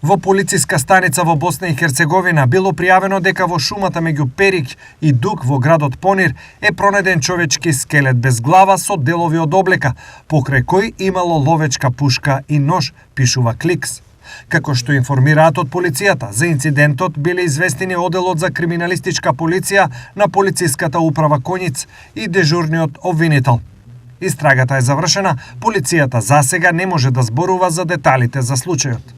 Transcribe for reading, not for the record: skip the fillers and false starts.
Во полициска станица во Босна и Херцеговина било пријавено дека во шумата меѓу Перик и Дук во градот Понир е пронеден човечки скелет без глава со делови од облека, покрај кој имало ловечка пушка и нож, пишува Кликс. Како што информираат од полицијата, за инцидентот биле известени оделот за криминалистичка полиција на полициската управа Коњиц и дежурниот обвинител. Истрагата е завршена, полицијата засега не може да зборува за деталите за случајот.